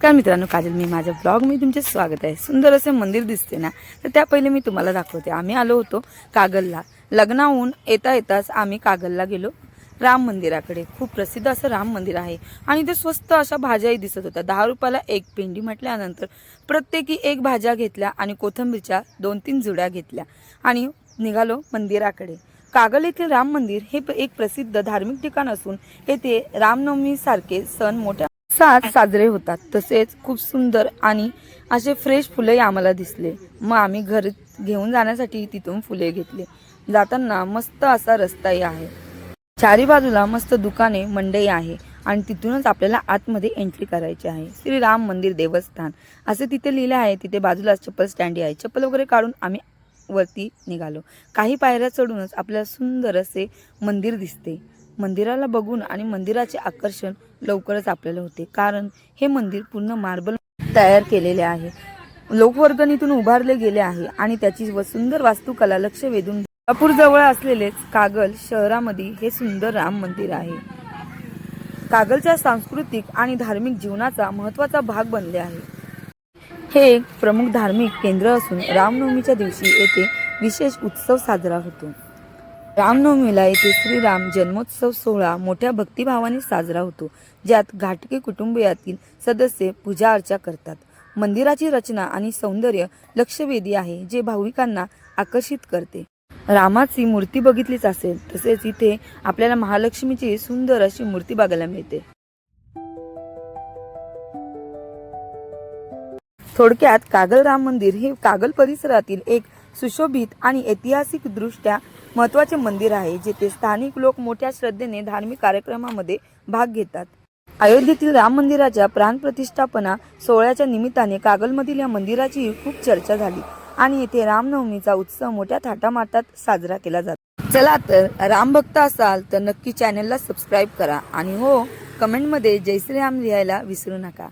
नमस्कार मित्रांनो, काजल मी माझ्या ब्लॉग मी तुमचे स्वागत आहे। सुंदर असे मंदिर दिसते ना, तर त्या पहिले मी तुम्हाला दाखवते। आम्ही आलो होतो कागलला। लग्नाहून येता येताच आम्ही कागलला गेलो राम मंदिराकडे। खूप प्रसिद्ध असं राम मंदिर आहे आणि ते स्वस्त अशा भाज्याही दिसत होत्या। 10 रुपयाला एक पेंडी म्हटल्यानंतर प्रत्येकी एक भाज्या घेतल्या आणि कोथिंबीरच्या 2-3 जुड्या घेतल्या आणि निघालो मंदिराकडे। कागल येथील राम मंदिर हे एक प्रसिद्ध धार्मिक ठिकाण असून येथे रामनवमी सारखे सण मोठ्या साजरे होतात। तसेच खूप सुंदर आणि असे फ्रेश फुले आम्हाला दिसले। मग आम्ही घरी घेऊन जाण्यासाठी तिथून फुले घेतले। जाताना मस्त असा रस्ताही आहे, चारी बाजूला मस्त दुकाने मंडई आहे आणि तिथूनच आपल्याला आतमध्ये एंट्री करायची आहे। श्री राम मंदिर देवस्थान असे तिथे लिहिले आहे। तिथे बाजूला चप्पल स्टँड आहे। चप्पल वगैरे काढून आम्ही वरती निघालो। काही पायऱ्या चढूनच आपल्याला सुंदर असे मंदिर दिसते। मंदिराला बघून आणि मंदिराचे आकर्षण लवकरच आपल्याला होते, कारण हे मंदिर पूर्ण मार्बल तयार केलेले आहे। लोकवर्गणीतून उभारले गेले आहे आणि त्याची सुंदर वास्तुकला लक्ष वेधून कोल्हापूर जवळ असलेले कागल शहरामध्ये हे सुंदर राम मंदिर आहे। कागलच्या सांस्कृतिक आणि धार्मिक जीवनाचा महत्त्वाचा भाग बनले आहे। हे एक प्रमुख धार्मिक केंद्र असून रामनवमीच्या दिवशी येथे विशेष उत्सव साजरा होतो। रामनवमीला येथे श्रीराम जन्मोत्सव सोहळा मोठ्या भक्तिभावाने साजरा होतो, ज्यात घाटगे कुटुंबियातील सदस्य पूजा अर्चा करतात। मंदिराची रचना आणि सौंदर्य लक्षवेधी आहे, जे भाविकांना आकर्षित करते। रामाची मूर्ती बघितलीच असेल, तसेच इथे आपल्याला महालक्ष्मीची सुंदर अशी मूर्ती बघायला मिळते। थोडक्यात कागल राम मंदिर हे कागल परिसरातील एक सुशोभित आणि ऐतिहासिक दृष्ट्या महत्त्वाचे मंदिर आहे, जेथे स्थानिक लोक मोठ्या श्रद्धेने धार्मिक कार्यक्रमामध्ये भाग घेतात। अयोध्येतील राम मंदिराच्या प्राणप्रतिष्ठापना सोहळ्याच्या निमित्ताने कागलमधील या मंदिराची खूप चर्चा झाली आणि येथे रामनवमीचा उत्सव मोठ्या थाटामाटात साजरा केला जातो। चला तर राम भक्त असाल तर नक्की चॅनलला सबस्क्राईब करा आणि हो, कमेंटमध्ये जय श्रीराम लिहायला विसरू नका।